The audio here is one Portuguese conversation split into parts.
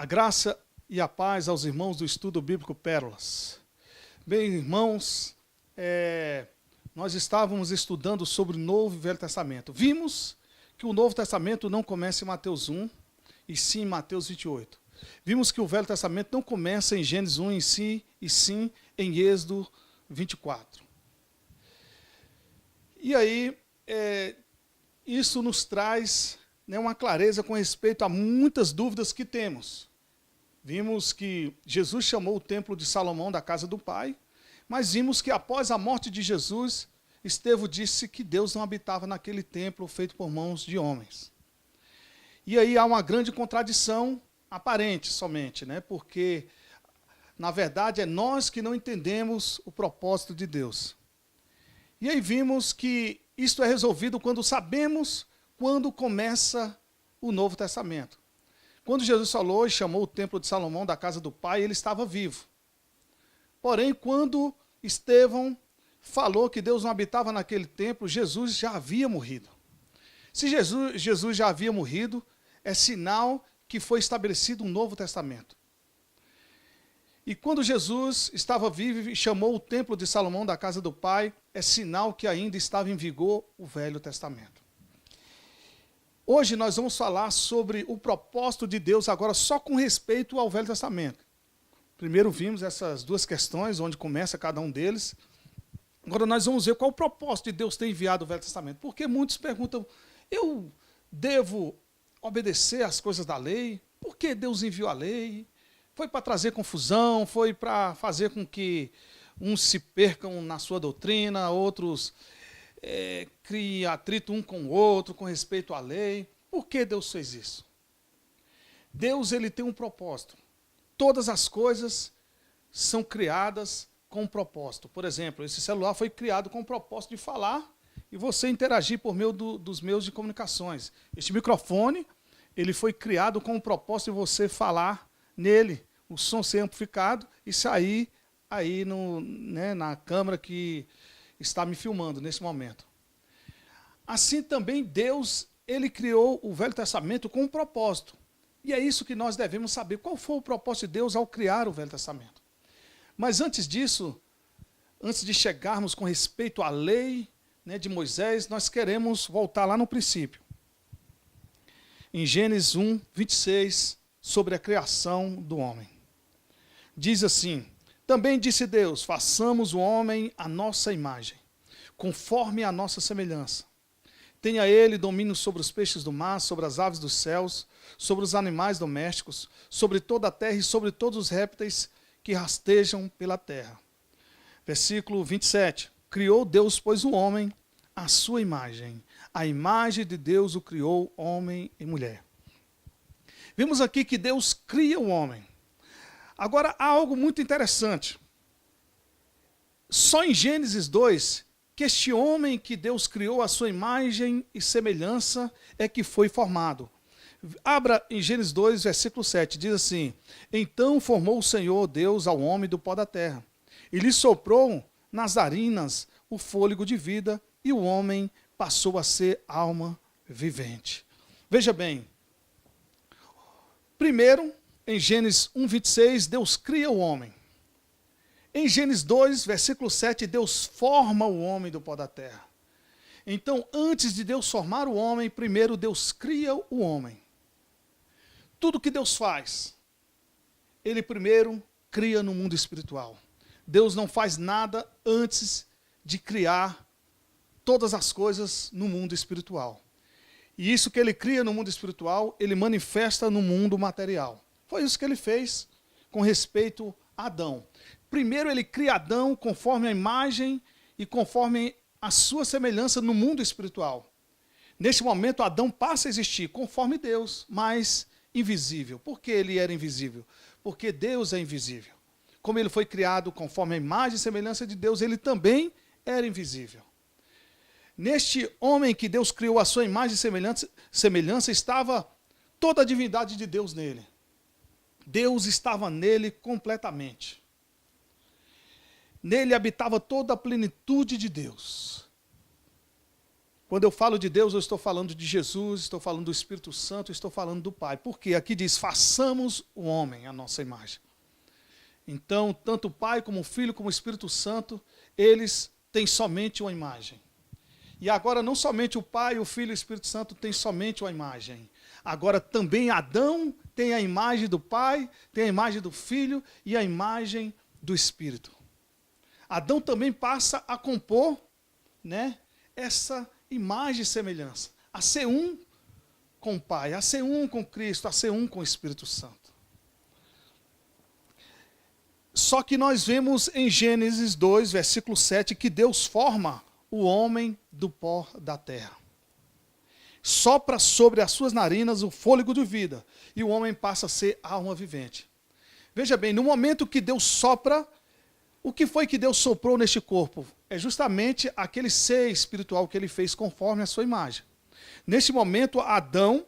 graça e a paz aos irmãos do Estudo Bíblico Pérolas. Bem, irmãos, nós estávamos estudando sobre o Novo e Velho Testamento. Vimos que o Novo Testamento não começa em Mateus 1, e sim em Mateus 28. Vimos que o Velho Testamento não começa em Gênesis 1 em si, e sim em Êxodo 24. E aí, isso nos traz uma clareza com respeito a muitas dúvidas que temos. Vimos que Jesus chamou o templo de Salomão da casa do Pai, mas vimos que após a morte de Jesus, Estevão disse que Deus não habitava naquele templo feito por mãos de homens. E aí há uma grande contradição aparente somente, porque, na verdade, é nós que não entendemos o propósito de Deus. E aí vimos que isto é resolvido quando sabemos quando começa o Novo Testamento. Quando Jesus falou e chamou o templo de Salomão da casa do Pai, ele estava vivo. Porém, quando Estevão falou que Deus não habitava naquele templo, Jesus já havia morrido. Se Jesus já havia morrido, é sinal que foi estabelecido um Novo Testamento. E quando Jesus estava vivo e chamou o templo de Salomão da casa do Pai, é sinal que ainda estava em vigor o Velho Testamento. Hoje nós vamos falar sobre o propósito de Deus agora só com respeito ao Velho Testamento. Primeiro vimos essas duas questões, onde começa cada um deles. Agora nós vamos ver qual o propósito de Deus ter enviado o Velho Testamento. Porque muitos perguntam, eu devo obedecer às coisas da lei? Por que Deus enviou a lei? Foi para trazer confusão, foi para fazer com que uns se percam na sua doutrina, outros criem atrito um com o outro com respeito à lei. Por que Deus fez isso? Deus ele tem um propósito. Todas as coisas são criadas com um propósito. Por exemplo, esse celular foi criado com o propósito de falar e você interagir por meio dos meios de comunicações. Este microfone ele foi criado com o propósito de você falar nele, o som ser amplificado e sair aí na câmera que está me filmando nesse momento. Assim também Deus, ele criou o Velho Testamento com um propósito. E é isso que nós devemos saber. Qual foi o propósito de Deus ao criar o Velho Testamento? Mas antes disso, antes de chegarmos com respeito à lei de Moisés, nós queremos voltar lá no princípio. Em Gênesis 1, 26, sobre a criação do homem. Diz assim, também disse Deus, façamos o homem à nossa imagem, conforme a nossa semelhança. Tenha ele domínio sobre os peixes do mar, sobre as aves dos céus, sobre os animais domésticos, sobre toda a terra e sobre todos os répteis que rastejam pela terra. Versículo 27. Criou Deus, pois, o homem à sua imagem. A imagem de Deus o criou, homem e mulher. Vimos aqui que Deus cria o homem. Agora, há algo muito interessante. Só em Gênesis 2, que este homem que Deus criou à sua imagem e semelhança é que foi formado. Abra em Gênesis 2, versículo 7, diz assim, então formou o Senhor Deus ao homem do pó da terra, e lhe soprou nas narinas o fôlego de vida, e o homem passou a ser alma vivente. Veja bem, primeiro, em Gênesis 1, 26, Deus cria o homem. Em Gênesis 2, versículo 7, Deus forma o homem do pó da terra. Então, antes de Deus formar o homem, primeiro Deus cria o homem. Tudo que Deus faz, Ele primeiro cria no mundo espiritual. Deus não faz nada antes de criar todas as coisas no mundo espiritual. E isso que Ele cria no mundo espiritual, Ele manifesta no mundo material. Foi isso que Ele fez com respeito a Adão. Primeiro Ele cria Adão conforme a imagem e conforme a sua semelhança no mundo espiritual. Neste momento Adão passa a existir conforme Deus, mas invisível. Por que ele era invisível? Porque Deus é invisível. Como ele foi criado conforme a imagem e semelhança de Deus, ele também era invisível. Neste homem que Deus criou a sua imagem e semelhança estava toda a divindade de Deus nele. Deus estava nele completamente. Nele habitava toda a plenitude de Deus. Quando eu falo de Deus, eu estou falando de Jesus, estou falando do Espírito Santo, estou falando do Pai. Porque aqui diz, façamos o homem à nossa imagem. Então, tanto o Pai, como o Filho, como o Espírito Santo, eles têm somente uma imagem. E agora não somente o Pai, o Filho e o Espírito Santo têm somente uma imagem. Agora também Adão tem a imagem do Pai, tem a imagem do Filho e a imagem do Espírito. Adão também passa a compor, né, essa imagem e semelhança, a ser um com o Pai, a ser um com Cristo, a ser um com o Espírito Santo. Só que nós vemos em Gênesis 2, versículo 7, que Deus forma o homem do pó da terra. Sopra sobre as suas narinas o fôlego de vida, e o homem passa a ser alma vivente. Veja bem, no momento que Deus sopra, o que foi que Deus soprou neste corpo? É justamente aquele ser espiritual que ele fez conforme a sua imagem. Neste momento, Adão,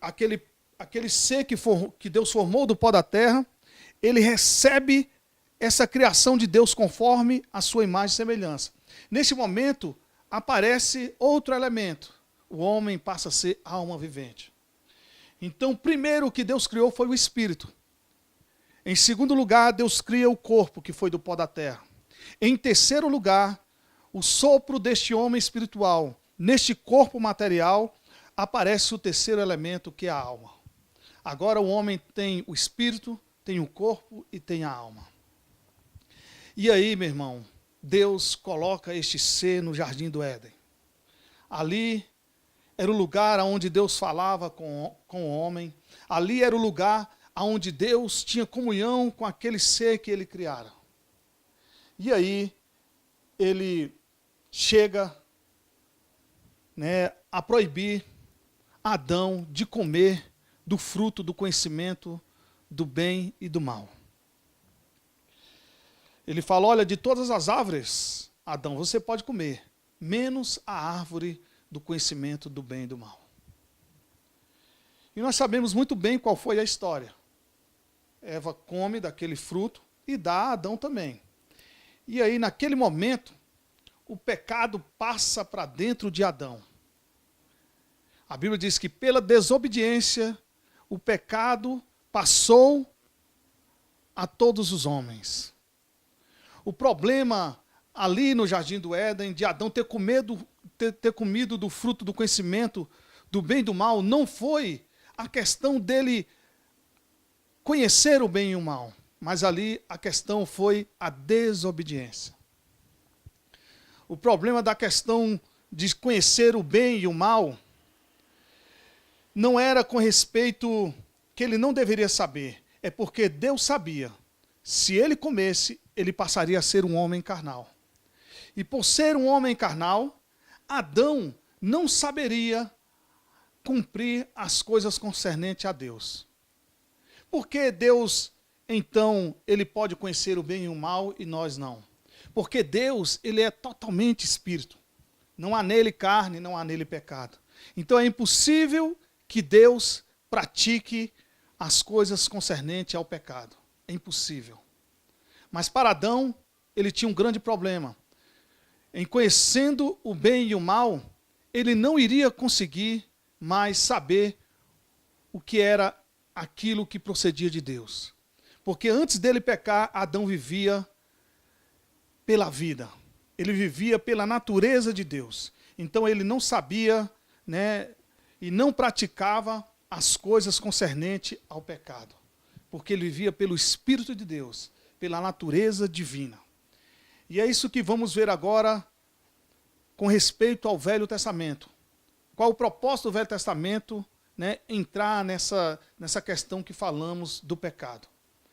aquele ser que Deus formou do pó da terra, ele recebe essa criação de Deus conforme a sua imagem e semelhança. Neste momento, aparece outro elemento. O homem passa a ser alma vivente. Então, primeiro o que Deus criou foi o espírito. Em segundo lugar, Deus cria o corpo, que foi do pó da terra. Em terceiro lugar, o sopro deste homem espiritual. Neste corpo material, aparece o terceiro elemento, que é a alma. Agora o homem tem o espírito, tem o corpo e tem a alma. E aí, meu irmão, Deus coloca este ser no jardim do Éden. Ali era o lugar onde Deus falava com o homem. Ali era o lugar onde Deus tinha comunhão com aquele ser que ele criara. E aí, ele chega, né, a proibir Adão de comer do fruto do conhecimento do bem e do mal. Ele fala, olha, de todas as árvores, Adão, você pode comer, menos a árvore do conhecimento do bem e do mal. E nós sabemos muito bem qual foi a história. Eva come daquele fruto e dá a Adão também. E aí, naquele momento, o pecado passa para dentro de Adão. A Bíblia diz que pela desobediência, o pecado passou a todos os homens. O problema ali no jardim do Éden, de Adão ter comido do fruto do conhecimento do bem e do mal, não foi a questão dele conhecer o bem e o mal, mas ali a questão foi a desobediência. O problema da questão de conhecer o bem e o mal não era com respeito que ele não deveria saber, é porque Deus sabia. Se ele comesse, ele passaria a ser um homem carnal. E por ser um homem carnal, Adão não saberia cumprir as coisas concernentes a Deus. Porque Deus, então, ele pode conhecer o bem e o mal e nós não? Porque Deus, ele é totalmente espírito. Não há nele carne, não há nele pecado. Então é impossível que Deus pratique as coisas concernentes ao pecado. É impossível. Mas para Adão, ele tinha um grande problema. Em conhecendo o bem e o mal, ele não iria conseguir mais saber o que era aquilo que procedia de Deus. Porque antes dele pecar, Adão vivia pela vida. Ele vivia pela natureza de Deus. Então ele não sabia, né, e não praticava as coisas concernentes ao pecado. Porque ele vivia pelo Espírito de Deus, pela natureza divina. E é isso que vamos ver agora com respeito ao Velho Testamento. Qual o propósito do Velho Testamento, né, entrar nessa questão que falamos do pecado.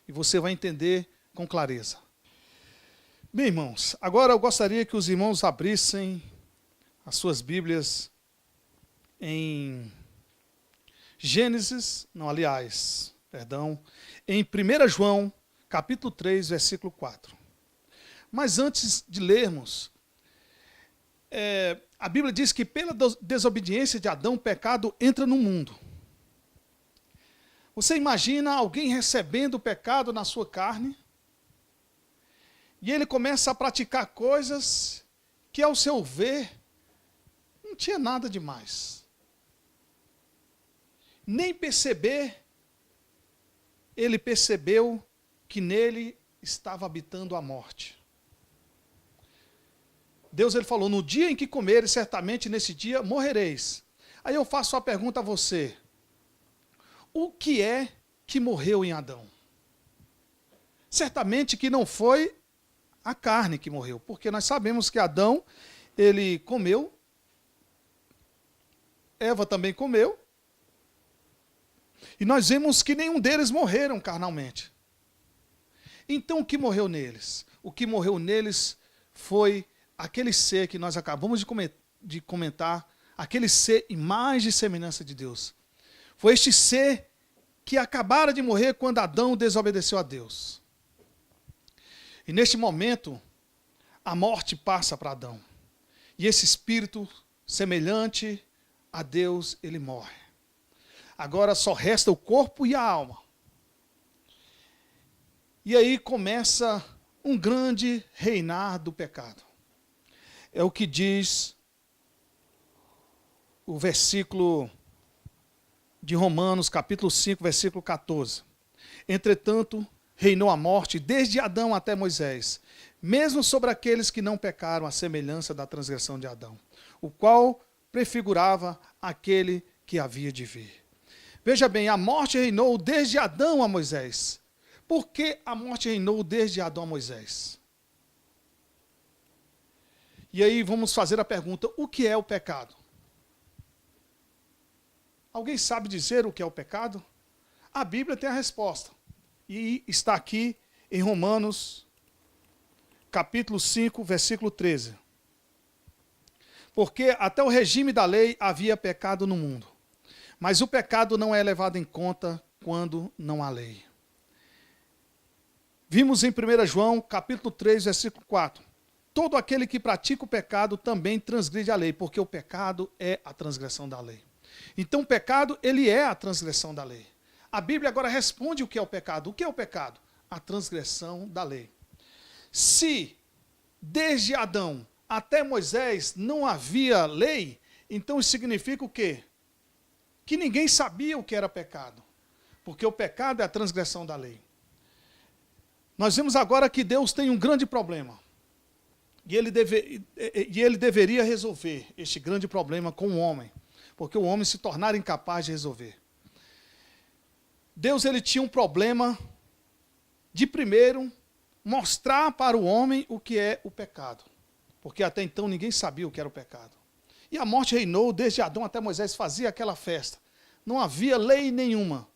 E você vai entender com clareza. Bem, irmãos, agora eu gostaria que os irmãos abrissem as suas Bíblias em em 1 João, capítulo 3, versículo 4. Mas antes de lermos, a Bíblia diz que pela desobediência de Adão, o pecado entra no mundo. Você imagina alguém recebendo o pecado na sua carne, e ele começa a praticar coisas que, ao seu ver, Não tinha nada demais. Nem perceber, ele percebeu que nele estava habitando a morte. Deus ele falou, no dia em que comeres, certamente nesse dia morrereis. Aí eu faço a pergunta a você, o que é que morreu em Adão? Certamente que não foi a carne que morreu, porque nós sabemos que Adão, ele comeu, Eva também comeu, e nós vemos que nenhum deles morreram carnalmente. Então o que morreu neles? O que morreu neles foi aquele ser que nós acabamos de comentar, aquele ser imagem e semelhança de Deus. Foi este ser que acabara de morrer quando Adão desobedeceu a Deus. E neste momento, a morte passa para Adão. E esse espírito semelhante a Deus, ele morre. Agora só resta o corpo e a alma. E aí começa um grande reinar do pecado. É o que diz o versículo de Romanos, capítulo 5, versículo 14. Entretanto, reinou a morte desde Adão até Moisés, mesmo sobre aqueles que não pecaram, à semelhança da transgressão de Adão, o qual prefigurava aquele que havia de vir. Veja bem, a morte reinou desde Adão a Moisés. Por que a morte reinou desde Adão a Moisés? E aí vamos fazer a pergunta, o que é o pecado? Alguém sabe dizer o que é o pecado? A Bíblia tem a resposta. E está aqui em Romanos, capítulo 5, versículo 13. Porque até o regime da lei havia pecado no mundo. Mas o pecado não é levado em conta quando não há lei. Vimos em 1 João, capítulo 3, versículo 4. Todo aquele que pratica o pecado também transgride a lei, porque o pecado é a transgressão da lei. Então o pecado, ele é a transgressão da lei. A Bíblia agora responde o que é o pecado. O que é o pecado? A transgressão da lei. Se desde Adão até Moisés não havia lei, então isso significa o quê? Que ninguém sabia o que era pecado. Porque o pecado é a transgressão da lei. Nós vemos agora que Deus tem um grande problema. E ele deveria resolver este grande problema com o homem. Porque o homem se tornara incapaz de resolver. Deus ele tinha um problema de primeiro mostrar para o homem o que é o pecado. Porque até então ninguém sabia o que era o pecado. E a morte reinou desde Adão até Moisés, fazia aquela festa. Não havia lei nenhuma.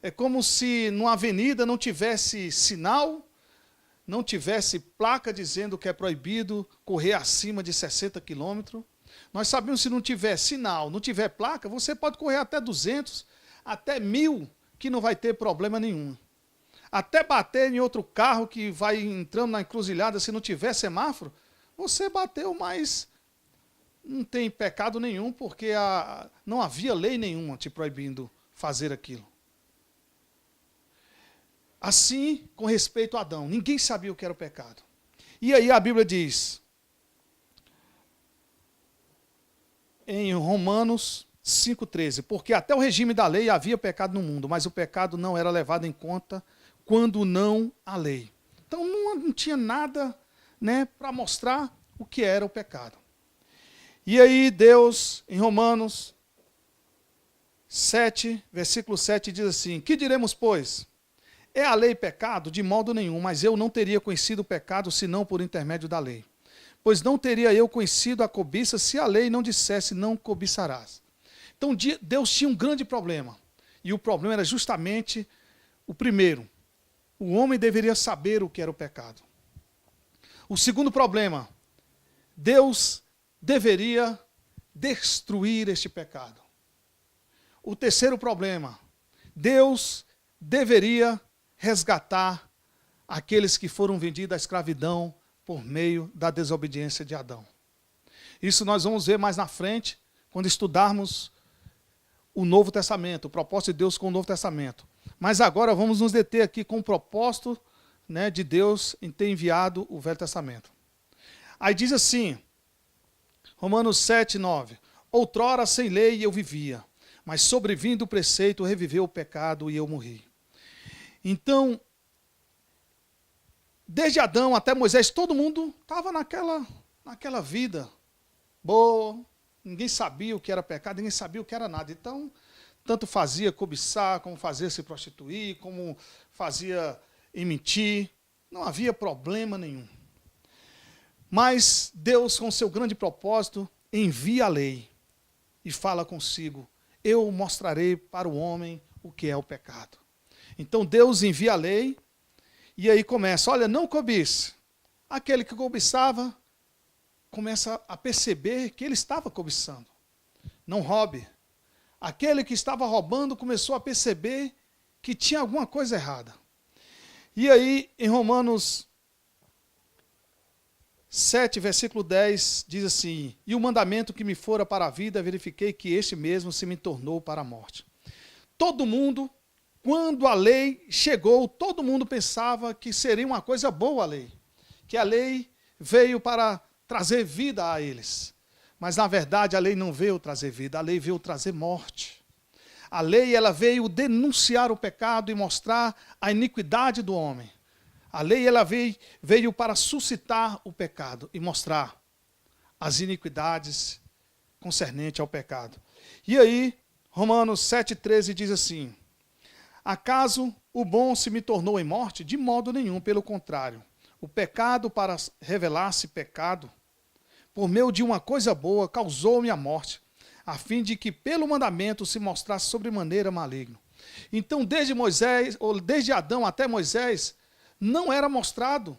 É como se numa avenida não tivesse sinal, não tivesse placa dizendo que é proibido correr acima de 60 quilômetros. Nós sabemos que se não tiver sinal, não tiver placa, você pode correr até 200, até 1000, que não vai ter problema nenhum. Até bater em outro carro que vai entrando na encruzilhada, se não tiver semáforo, você bateu, mas não tem pecado nenhum, porque não havia lei nenhuma te proibindo fazer aquilo. Assim, com respeito a Adão, ninguém sabia o que era o pecado. E aí a Bíblia diz, em Romanos 5,13, porque até o regime da lei havia pecado no mundo, mas o pecado não era levado em conta quando não há lei. Então não tinha nada, né, para mostrar o que era o pecado. E aí Deus, em Romanos 7, versículo 7, diz assim, que diremos, pois? É a lei pecado? De modo nenhum, mas eu não teria conhecido o pecado senão por intermédio da lei. Pois não teria eu conhecido a cobiça se a lei não dissesse não cobiçarás. Então Deus tinha um grande problema. E o problema era justamente o primeiro. O homem deveria saber o que era o pecado. O segundo problema, Deus deveria destruir este pecado. O terceiro problema, Deus deveria resgatar aqueles que foram vendidos à escravidão por meio da desobediência de Adão. Isso nós vamos ver mais na frente, quando estudarmos o Novo Testamento, o propósito de Deus com o Novo Testamento. Mas agora vamos nos deter aqui com o propósito, né, de Deus em ter enviado o Velho Testamento. Aí diz assim, Romanos 7, 9, Outrora sem lei eu vivia, mas sobrevindo o preceito reviveu o pecado e eu morri. Então, desde Adão até Moisés, todo mundo estava naquela vida boa, ninguém sabia o que era pecado, ninguém sabia o que era nada. Então, tanto fazia cobiçar, como fazia se prostituir, como fazia mentir, não havia problema nenhum. Mas Deus, com seu grande propósito, envia a lei e fala consigo: eu mostrarei para o homem o que é o pecado. Então Deus envia a lei e aí começa: olha, não cobice. Aquele que cobiçava começa a perceber que ele estava cobiçando. Não roube. Aquele que estava roubando começou a perceber que tinha alguma coisa errada. E aí, em Romanos 7, versículo 10, diz assim: e o mandamento que me fora para a vida, verifiquei que este mesmo se me tornou para a morte. Todo mundo, quando a lei chegou, todo mundo pensava que seria uma coisa boa a lei, que a lei veio para trazer vida a eles. Mas, na verdade, a lei não veio trazer vida, a lei veio trazer morte. A lei, ela veio denunciar o pecado e mostrar a iniquidade do homem. A lei, ela veio para suscitar o pecado e mostrar as iniquidades concernentes ao pecado. E aí, Romanos 7,13 diz assim: acaso o bom se me tornou em morte? De modo nenhum, pelo contrário. O pecado, para revelar-se pecado, por meio de uma coisa boa, causou-me a morte, a fim de que pelo mandamento se mostrasse sobremaneira maligno. Então, desde Adão até Moisés, não era mostrado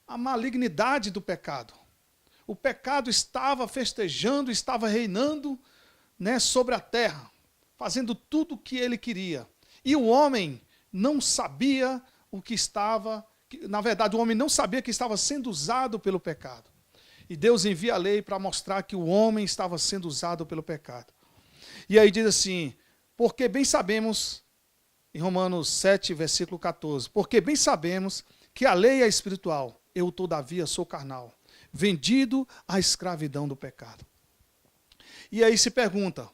a malignidade do pecado. O pecado estava festejando, estava reinando, né, sobre a terra, fazendo tudo o que ele queria. E o homem não sabia o que estava, na verdade, o homem não sabia que estava sendo usado pelo pecado. E Deus envia a lei para mostrar que o homem estava sendo usado pelo pecado. E aí diz assim: porque bem sabemos, em Romanos 7, versículo 14, porque bem sabemos que a lei é espiritual, eu todavia sou carnal, vendido à escravidão do pecado. E aí se pergunta: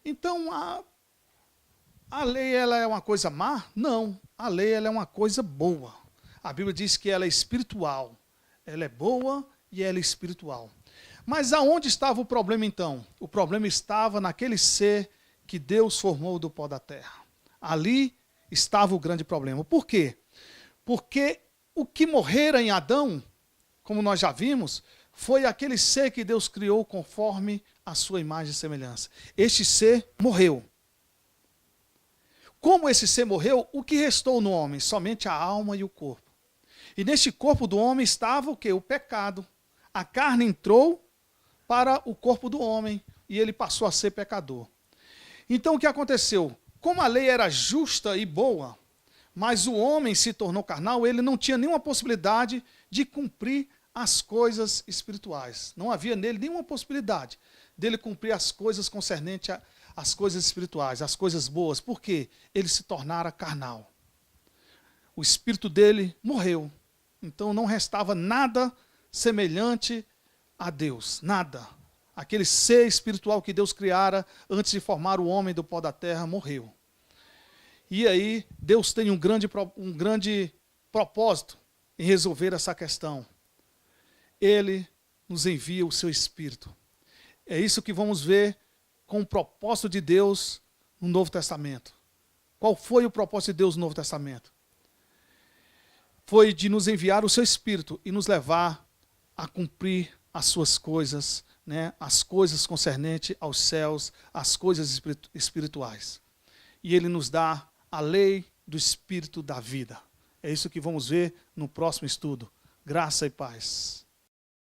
então a lei, ela é uma coisa má? Não, a lei, ela é uma coisa boa. A Bíblia diz que ela é espiritual, ela é boa e ela é espiritual. Mas aonde estava o problema então? O problema estava naquele ser que Deus formou do pó da terra. Ali estava o grande problema. Por quê? Porque o que morrera em Adão, como nós já vimos, foi aquele ser que Deus criou conforme a sua imagem e semelhança. Este ser morreu. Como esse ser morreu, o que restou no homem? Somente a alma e o corpo. E neste corpo do homem estava o quê? O pecado. A carne entrou para o corpo do homem e ele passou a ser pecador. Então o que aconteceu? Como a lei era justa e boa, mas o homem se tornou carnal, ele não tinha nenhuma possibilidade de cumprir as coisas espirituais. Não havia nele nenhuma possibilidade dele cumprir as coisas concernentes às coisas espirituais, as coisas boas. Por quê? Ele se tornara carnal. O espírito dele morreu. Então não restava nada semelhante a Deus, nada. Aquele ser espiritual que Deus criara antes de formar o homem do pó da terra morreu. E aí Deus tem um grande propósito em resolver essa questão. Ele nos envia o seu Espírito. É isso que vamos ver com o propósito de Deus no Novo Testamento. Qual foi o propósito de Deus no Novo Testamento? Foi de nos enviar o seu Espírito e nos levar a cumprir as suas coisas, né? As coisas concernentes aos céus, as coisas espirituais. E ele nos dá a lei do Espírito da vida. É isso que vamos ver no próximo estudo. Graça e paz.